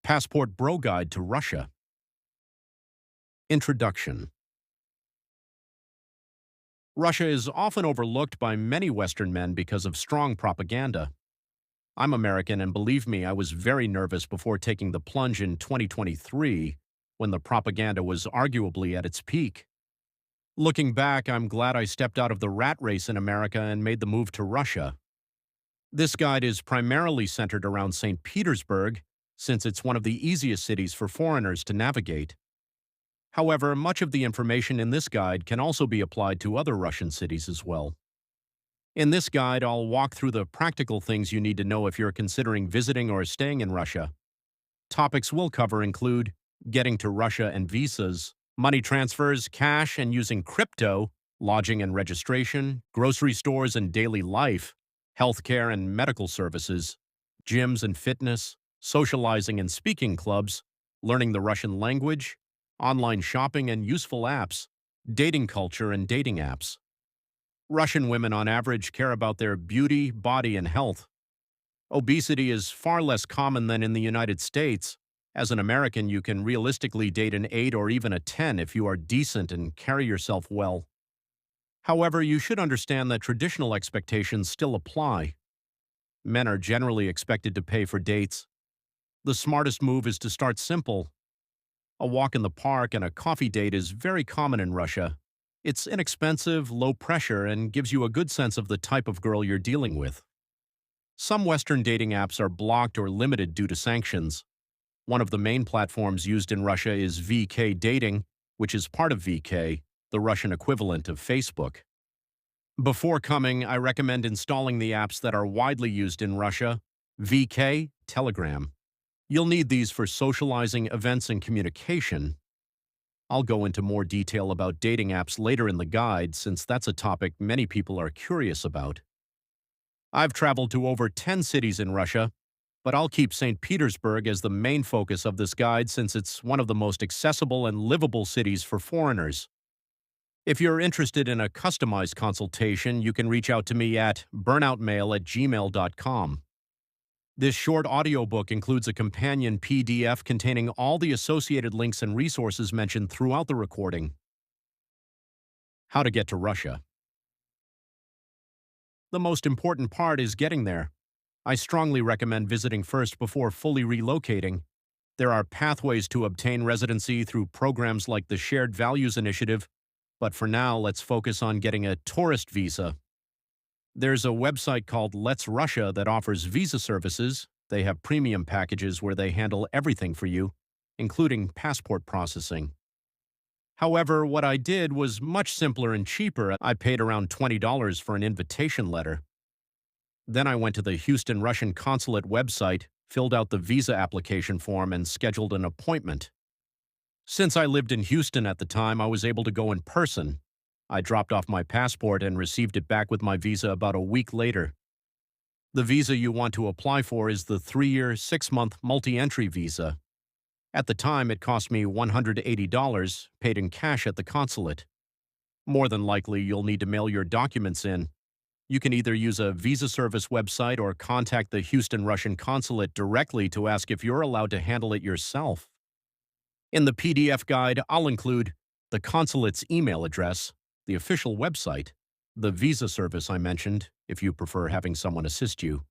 Passport Bro Guide to Russia. Introduction. Russia is often overlooked by many Western men because of strong propaganda. I'm American, and believe me, I was very nervous before taking the plunge in 2023 when the propaganda was arguably at its peak. Looking back, I'm glad I stepped out of the rat race in America and made the move to Russia. This guide is primarily centered around St. Petersburg, since it's one of the easiest cities for foreigners to navigate. However, much of the information in this guide can also be applied to other Russian cities as well. In this guide, I'll walk through the practical things you need to know if you're considering visiting or staying in Russia. Topics we'll cover include getting to Russia and visas, money transfers, cash and using crypto, lodging and registration, grocery stores and daily life, healthcare and medical services, gyms and fitness, socializing and speaking clubs, learning the Russian language, online shopping and useful apps, dating culture and dating apps. Russian women on average care about their beauty, body, and health. Obesity is far less common than in the United States. As an American, you can realistically date an 8 or even a 10 if you are decent and carry yourself well. However, you should understand that traditional expectations still apply. Men are generally expected to pay for dates. The smartest move is to start simple. A walk in the park and a coffee date is very common in Russia. It's inexpensive, low pressure, and gives you a good sense of the type of girl you're dealing with. Some Western dating apps are blocked or limited due to sanctions. One of the main platforms used in Russia is VK Dating, which is part of VK, the Russian equivalent of Facebook. Before coming, I recommend installing the apps that are widely used in Russia: VK, Telegram. You'll need these for socializing, events, and communication. I'll go into more detail about dating apps later in the guide, since that's a topic many people are curious about. I've traveled to over 10 cities in Russia, but I'll keep St. Petersburg as the main focus of this guide since it's one of the most accessible and livable cities for foreigners. If you're interested in a customized consultation, you can reach out to me at burnoutmail@gmail.com. This short audiobook includes a companion PDF containing all the associated links and resources mentioned throughout the recording. How to get to Russia. The most important part is getting there. I strongly recommend visiting first before fully relocating. There are pathways to obtain residency through programs like the Shared Values Initiative, but for now, let's focus on getting a tourist visa. There's a website called Let's Russia that offers visa services. They have premium packages where they handle everything for you, including passport processing. However, what I did was much simpler and cheaper. I paid around $20 for an invitation letter. Then I went to the Houston Russian Consulate website, filled out the visa application form, and scheduled an appointment. Since I lived in Houston at the time, I was able to go in person. I dropped off my passport and received it back with my visa about a week later. The visa you want to apply for is the 3-year, 6-month multi-entry visa. At the time, it cost me $180, paid in cash at the consulate. More than likely, you'll need to mail your documents in. You can either use a visa service website or contact the Houston Russian Consulate directly to ask if you're allowed to handle it yourself. In the PDF guide, I'll include the consulate's email address, the official website, the visa service I mentioned, if you prefer having someone assist you.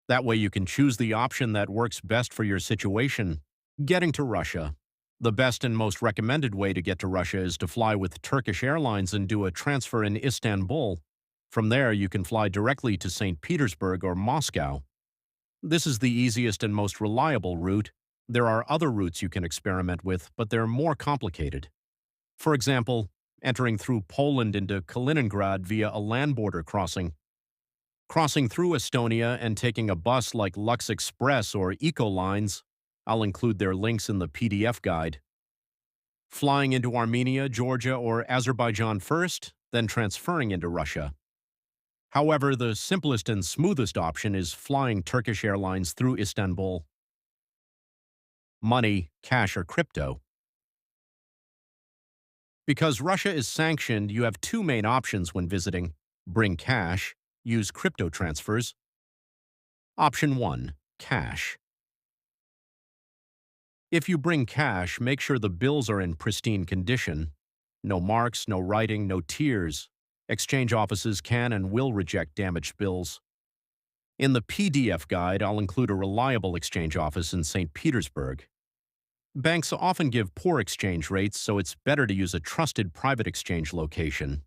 That way you can choose the option that works best for your situation. Getting to Russia. The best and most recommended way to get to Russia is to fly with Turkish Airlines and do a transfer in Istanbul. From there, you can fly directly to St. Petersburg or Moscow. This is the easiest and most reliable route. There are other routes you can experiment with, but they're more complicated. For example, entering through Poland into Kaliningrad via a land border crossing. Crossing through Estonia and taking a bus like Lux Express or Ecolines. I'll include their links in the PDF guide. Flying into Armenia, Georgia, or Azerbaijan first, then transferring into Russia. However, the simplest and smoothest option is flying Turkish Airlines through Istanbul. Money, cash, or crypto. Because Russia is sanctioned, you have two main options when visiting: bring cash, use crypto transfers. Option 1. Cash. If you bring cash, make sure the bills are in pristine condition. No marks, no writing, no tears. Exchange offices can and will reject damaged bills. In the PDF guide, I'll include a reliable exchange office in St. Petersburg. Banks often give poor exchange rates, so it's better to use a trusted private exchange location.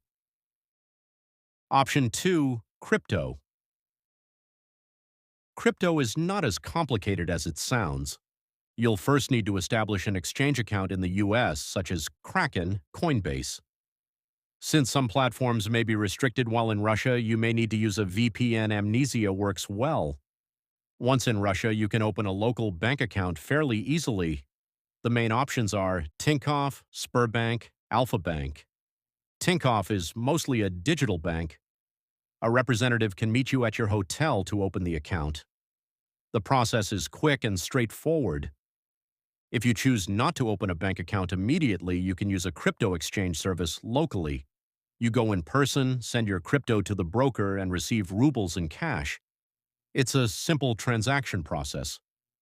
Option 2. Crypto. Crypto is not as complicated as it sounds. You'll first need to establish an exchange account in the US, such as Kraken, Coinbase. Since some platforms may be restricted while in Russia, you may need to use a VPN. Amnesia works well. Once in Russia, you can open a local bank account fairly easily. The main options are Tinkoff, Sberbank, Alpha Bank. Tinkoff is mostly a digital bank. A representative can meet you at your hotel to open the account. The process is quick and straightforward. If you choose not to open a bank account immediately, you can use a crypto exchange service locally. You go in person, send your crypto to the broker, and receive rubles in cash. It's a simple transaction process.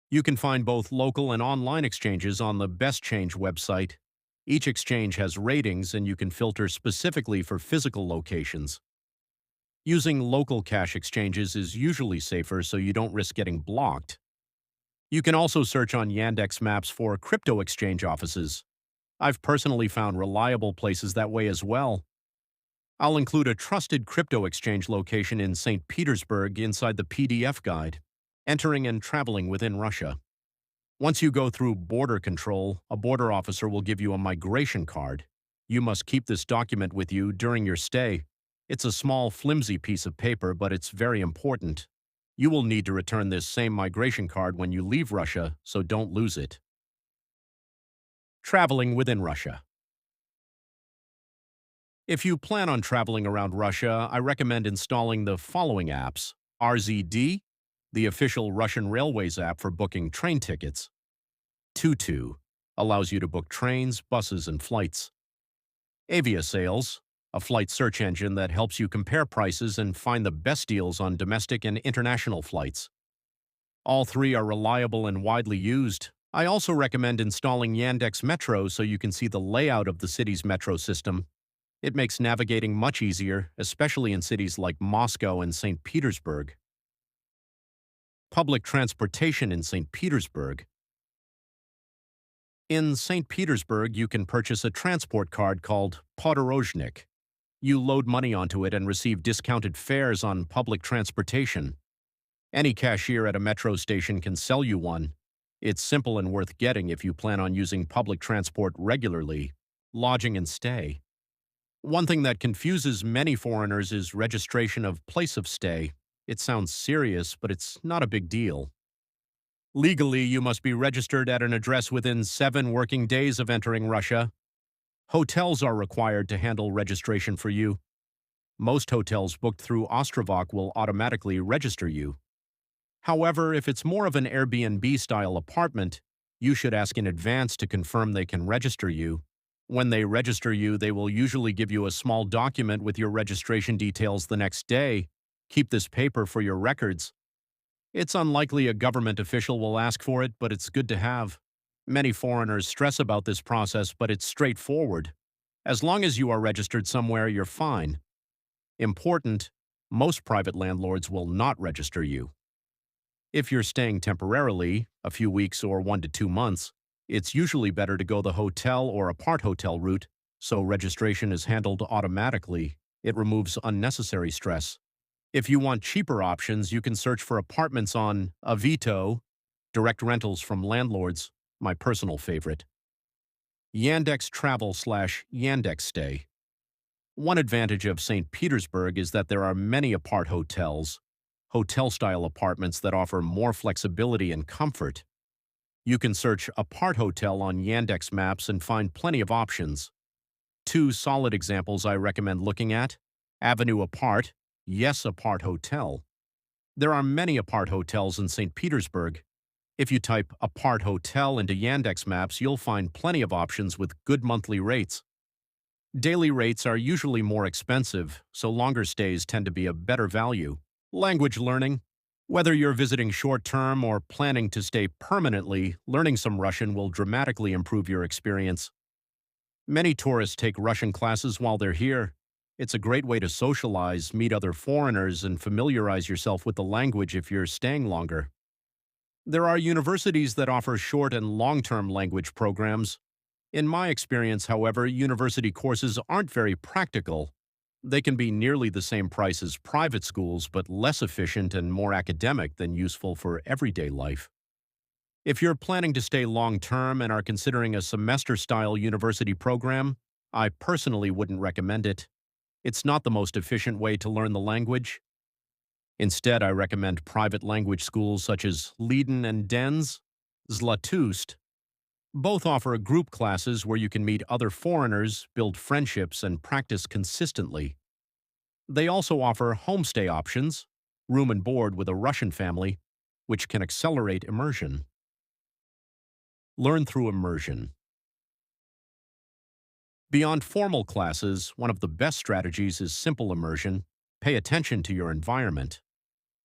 You can find both local and online exchanges on the Best Change website. Each exchange has ratings, and you can filter specifically for physical locations. Using local cash exchanges is usually safer, so you don't risk getting blocked. You can also search on Yandex Maps for crypto exchange offices. I've personally found reliable places that way as well. I'll include a trusted crypto exchange location in St. Petersburg inside the PDF guide. Entering and traveling within Russia. Once you go through border control, a border officer will give you a migration card. You must keep this document with you during your stay. It's a small, flimsy piece of paper, but it's very important. You will need to return this same migration card when you leave Russia, so don't lose it. Traveling within Russia. If you plan on traveling around Russia, I recommend installing the following apps: RZD, the official Russian Railways app for booking train tickets. Tutu allows you to book trains, buses, and flights. Aviasales, a flight search engine that helps you compare prices and find the best deals on domestic and international flights. All three are reliable and widely used. I also recommend installing Yandex Metro so you can see the layout of the city's metro system. It makes navigating much easier, especially in cities like Moscow and St. Petersburg. Public transportation in St. Petersburg. In St. Petersburg, you can purchase a transport card called Podorozhnik. You load money onto it and receive discounted fares on public transportation. Any cashier at a metro station can sell you one. It's simple and worth getting if you plan on using public transport regularly. Lodging and stay. One thing that confuses many foreigners is registration of place of stay. It sounds serious, but it's not a big deal. Legally, you must be registered at an address within 7 working days of entering Russia. Hotels are required to handle registration for you. Most hotels booked through Ostrovok will automatically register you. However, if it's more of an Airbnb-style apartment, you should ask in advance to confirm they can register you. When they register you, they will usually give you a small document with your registration details the next day. Keep this paper for your records. It's unlikely a government official will ask for it, but it's good to have. Many foreigners stress about this process, but it's straightforward. As long as you are registered somewhere, you're fine. Important, most private landlords will not register you. If you're staying temporarily, a few weeks or 1 to 2 months, it's usually better to go the hotel or apart hotel route, so registration is handled automatically. It removes unnecessary stress. If you want cheaper options, you can search for apartments on Avito, direct rentals from landlords, my personal favorite. Yandex Travel/Yandex Stay. One advantage of St. Petersburg is that there are many apart hotels, hotel-style apartments that offer more flexibility and comfort. You can search apart hotel on Yandex Maps and find plenty of options. 2 solid examples I recommend looking at: Avenue Apart, Yes Apart Hotel. There are many apart hotels in St. Petersburg. If you type apart hotel into Yandex Maps, you'll find plenty of options with good monthly rates. Daily rates are usually more expensive, so longer stays tend to be a better value. Language learning. Whether you're visiting short-term or planning to stay permanently, learning some Russian will dramatically improve your experience. Many tourists take Russian classes while they're here. It's a great way to socialize, meet other foreigners, and familiarize yourself with the language if you're staying longer. There are universities that offer short and long-term language programs. In my experience, however, university courses aren't very practical. They can be nearly the same price as private schools, but less efficient and more academic than useful for everyday life. If you're planning to stay long-term and are considering a semester-style university program, I personally wouldn't recommend it. It's not the most efficient way to learn the language. Instead, I recommend private language schools such as Leiden and Dens, Zlatust. Both offer group classes where you can meet other foreigners, build friendships, and practice consistently. They also offer homestay options, room and board with a Russian family, which can accelerate immersion. Learn through immersion. Beyond formal classes, one of the best strategies is simple immersion. Pay attention to your environment.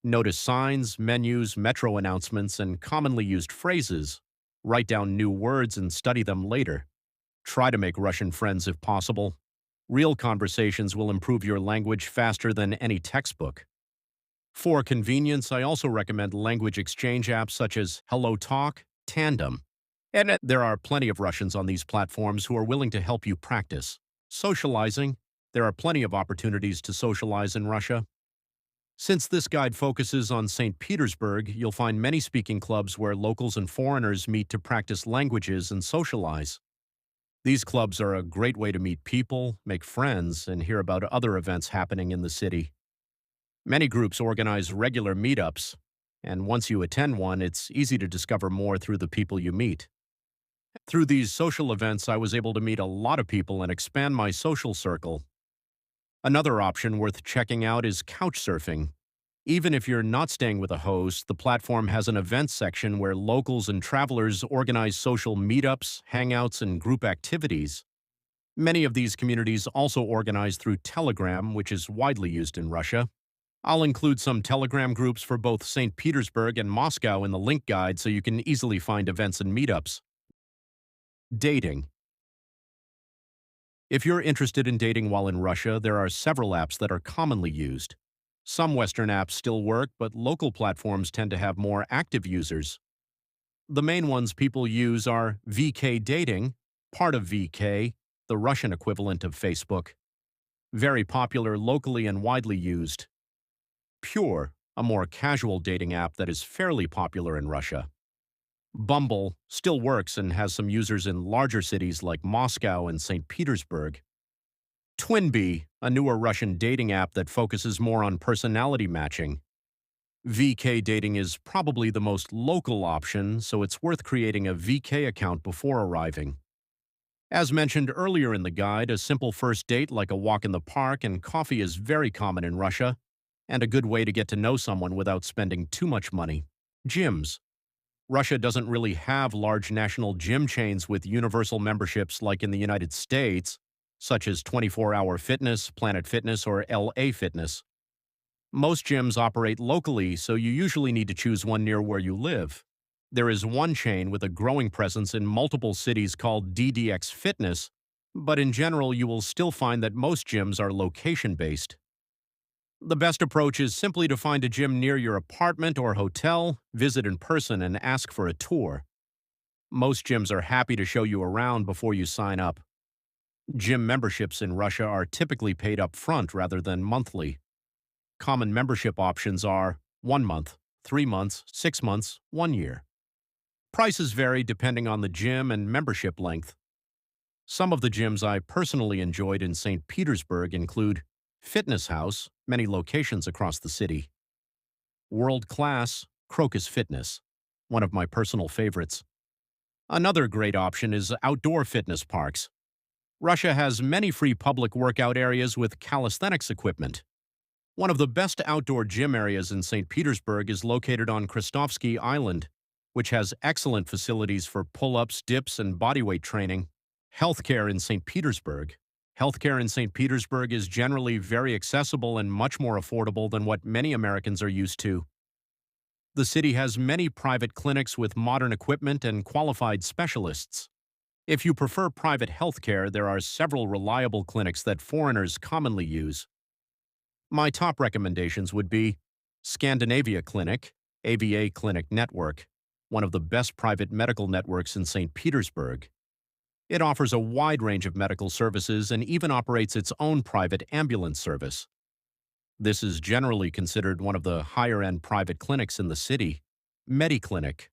Notice signs, menus, metro announcements, and commonly used phrases. Write down new words and study them later. Try to make Russian friends if possible. Real conversations will improve your language faster than any textbook. For convenience, I also recommend language exchange apps such as HelloTalk, Tandem. And there are plenty of Russians on these platforms who are willing to help you practice. Socializing. There are plenty of opportunities to socialize in Russia. Since this guide focuses on St. Petersburg, you'll find many speaking clubs where locals and foreigners meet to practice languages and socialize. These clubs are a great way to meet people, make friends, and hear about other events happening in the city. Many groups organize regular meetups, and once you attend one, it's easy to discover more through the people you meet. Through these social events, I was able to meet a lot of people and expand my social circle. Another option worth checking out is couchsurfing. Even if you're not staying with a host, the platform has an events section where locals and travelers organize social meetups, hangouts, and group activities. Many of these communities also organize through Telegram, which is widely used in Russia. I'll include some Telegram groups for both St. Petersburg and Moscow in the link guide so you can easily find events and meetups. Dating. If you're interested in dating while in Russia, there are several apps that are commonly used. Some Western apps still work, but local platforms tend to have more active users. The main ones people use are VK Dating, part of VK, the Russian equivalent of Facebook. Very popular locally and widely used. Pure, a more casual dating app that is fairly popular in Russia. Bumble still works and has some users in larger cities like Moscow and St. Petersburg. Twinbee, a newer Russian dating app that focuses more on personality matching. VK Dating is probably the most local option, so it's worth creating a VK account before arriving. As mentioned earlier in the guide, a simple first date like a walk in the park and coffee is very common in Russia, and a good way to get to know someone without spending too much money. Gyms. Russia doesn't really have large national gym chains with universal memberships like in the United States, such as 24-Hour Fitness, Planet Fitness, or LA Fitness. Most gyms operate locally, so you usually need to choose one near where you live. There is one chain with a growing presence in multiple cities called DDX Fitness, but in general you will still find that most gyms are location-based. The best approach is simply to find a gym near your apartment or hotel, visit in person, and ask for a tour. Most gyms are happy to show you around before you sign up. Gym memberships in Russia are typically paid up front rather than monthly. Common membership options are 1 month, 3 months, 6 months, 1 year. Prices vary depending on the gym and membership length. Some of the gyms I personally enjoyed in St. Petersburg include Fitness House, many locations across the city. World Class, Crocus Fitness, one of my personal favorites. Another great option is outdoor fitness parks. Russia has many free public workout areas with calisthenics equipment. One of the best outdoor gym areas in St. Petersburg is located on Krestovsky Island, which has excellent facilities for pull-ups, dips, and bodyweight training. Healthcare in St. Petersburg. Healthcare in St. Petersburg is generally very accessible and much more affordable than what many Americans are used to. The city has many private clinics with modern equipment and qualified specialists. If you prefer private healthcare, there are several reliable clinics that foreigners commonly use. My top recommendations would be Scandinavia Clinic, AVA Clinic Network, one of the best private medical networks in St. Petersburg. It offers a wide range of medical services and even operates its own private ambulance service. This is generally considered one of the higher-end private clinics in the city. MediClinic,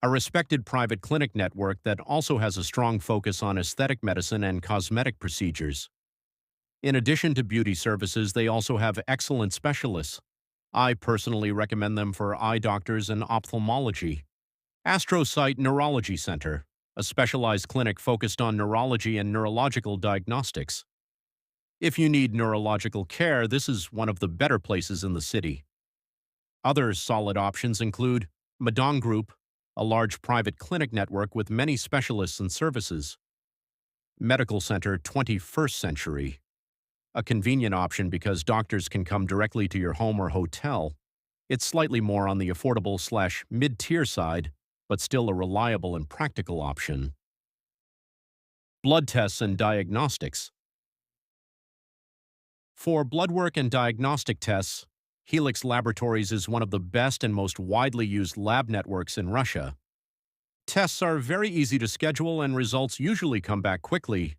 a respected private clinic network that also has a strong focus on aesthetic medicine and cosmetic procedures. In addition to beauty services, they also have excellent specialists. I personally recommend them for eye doctors and ophthalmology. Astrocyte Neurology Center, a specialized clinic focused on neurology and neurological diagnostics. If you need neurological care, this is one of the better places in the city. Other solid options include Madong Group, a large private clinic network with many specialists and services. Medical Center 21st Century, a convenient option because doctors can come directly to your home or hotel. It's slightly more on the affordable/mid-tier side, but still a reliable and practical option. Blood tests and diagnostics. For blood work and diagnostic tests, Helix Laboratories is one of the best and most widely used lab networks in Russia. Tests are very easy to schedule and results usually come back quickly.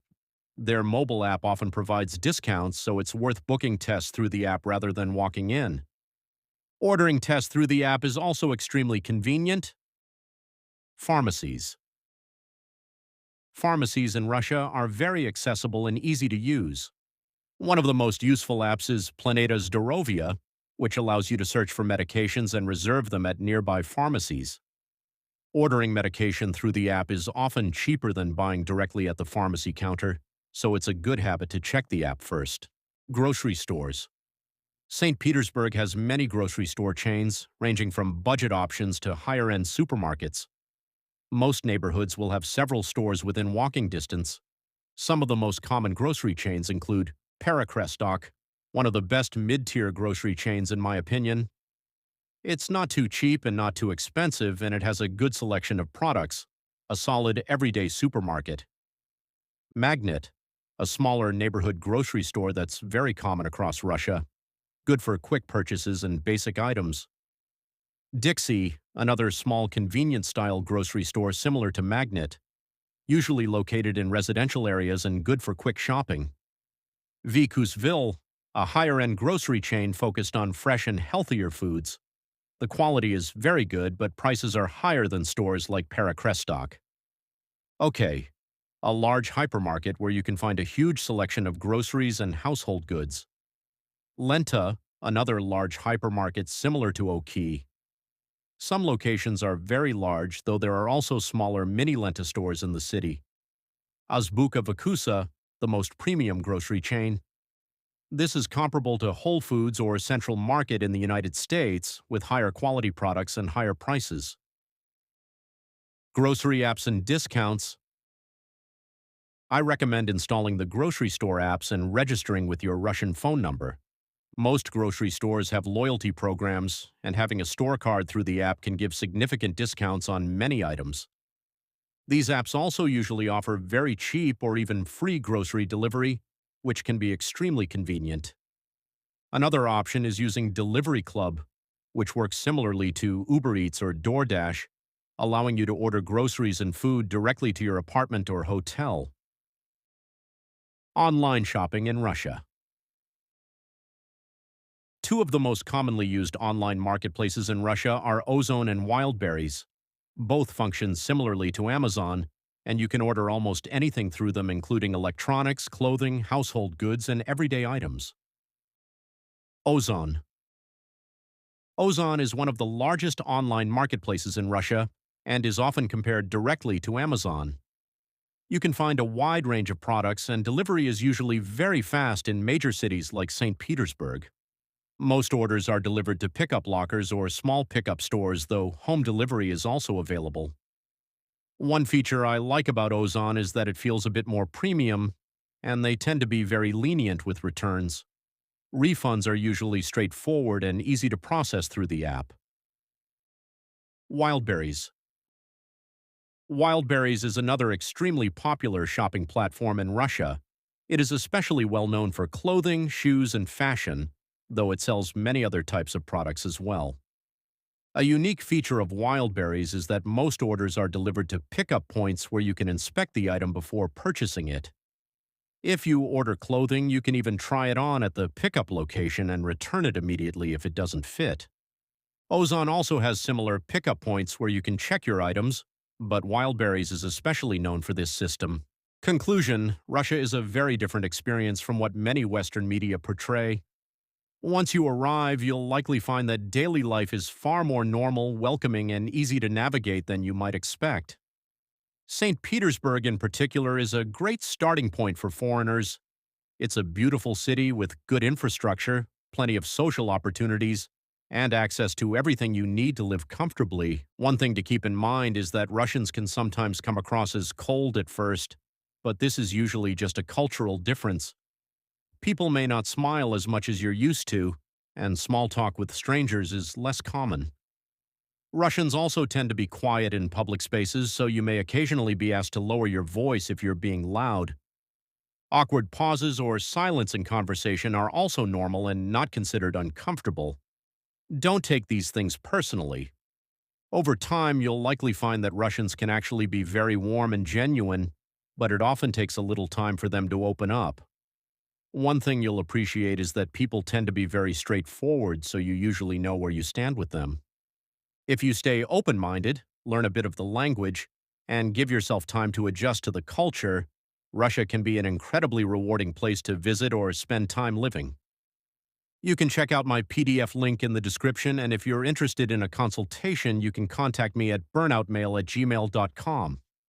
Their mobile app often provides discounts, so it's worth booking tests through the app rather than walking in. Ordering tests through the app is also extremely convenient. Pharmacies. Pharmacies in Russia are very accessible and easy to use. One of the most useful apps is Planeta Zdorovia, which allows you to search for medications and reserve them at nearby pharmacies. Ordering medication through the app is often cheaper than buying directly at the pharmacy counter, so it's a good habit to check the app first. Grocery stores. St. Petersburg has many grocery store chains, ranging from budget options to higher-end supermarkets. Most neighborhoods will have several stores within walking distance. Some of the most common grocery chains include Perekrestok, one of the best mid-tier grocery chains in my opinion. It's not too cheap and not too expensive, and it has a good selection of products, a solid everyday supermarket. Magnet, a smaller neighborhood grocery store that's very common across Russia, good for quick purchases and basic items. Dixie, another small convenience-style grocery store similar to Magnet, usually located in residential areas and good for quick shopping. Vkusville, a higher-end grocery chain focused on fresh and healthier foods. The quality is very good, but prices are higher than stores like Perekrestok. Okay, a large hypermarket where you can find a huge selection of groceries and household goods. Lenta, another large hypermarket similar to Oki. Some locations are very large, though there are also smaller mini Lenta stores in the city. Azbuka Vakusa, the most premium grocery chain. This is comparable to Whole Foods or Central Market in the United States, with higher quality products and higher prices. Grocery apps and discounts. I recommend installing the grocery store apps and registering with your Russian phone number. Most grocery stores have loyalty programs, and having a store card through the app can give significant discounts on many items. These apps also usually offer very cheap or even free grocery delivery, which can be extremely convenient. Another option is using Delivery Club, which works similarly to Uber Eats or DoorDash, allowing you to order groceries and food directly to your apartment or hotel. Online shopping in Russia. Two of the most commonly used online marketplaces in Russia are Ozone and Wildberries. Both function similarly to Amazon, and you can order almost anything through them, including electronics, clothing, household goods, and everyday items. Ozone. Ozone is one of the largest online marketplaces in Russia and is often compared directly to Amazon. You can find a wide range of products, and delivery is usually very fast in major cities like St. Petersburg. Most orders are delivered to pickup lockers or small pickup stores, though home delivery is also available. One feature I like about Ozone is that it feels a bit more premium, and they tend to be very lenient with returns. Refunds are usually straightforward and easy to process through the app. Wildberries. Wildberries is another extremely popular shopping platform in Russia. It is especially well known for clothing, shoes, and fashion, though it sells many other types of products as well. A unique feature of Wildberries is that most orders are delivered to pickup points where you can inspect the item before purchasing it. If you order clothing, you can even try it on at the pickup location and return it immediately if it doesn't fit. Ozon also has similar pickup points where you can check your items, but Wildberries is especially known for this system. Conclusion: Russia is a very different experience from what many Western media portray. Once you arrive, you'll likely find that daily life is far more normal, welcoming, and easy to navigate than you might expect. St. Petersburg, in particular, is a great starting point for foreigners. It's a beautiful city with good infrastructure, plenty of social opportunities, and access to everything you need to live comfortably. One thing to keep in mind is that Russians can sometimes come across as cold at first, but this is usually just a cultural difference. People may not smile as much as you're used to, and small talk with strangers is less common. Russians also tend to be quiet in public spaces, so you may occasionally be asked to lower your voice if you're being loud. Awkward pauses or silence in conversation are also normal and not considered uncomfortable. Don't take these things personally. Over time, you'll likely find that Russians can actually be very warm and genuine, but it often takes a little time for them to open up. One thing you'll appreciate is that people tend to be very straightforward, so you usually know where you stand with them. If you stay open-minded, learn a bit of the language, and give yourself time to adjust to the culture, Russia can be an incredibly rewarding place to visit or spend time living. You can check out my PDF link in the description, and if you're interested in a consultation, you can contact me at burnoutmail@gmail.com.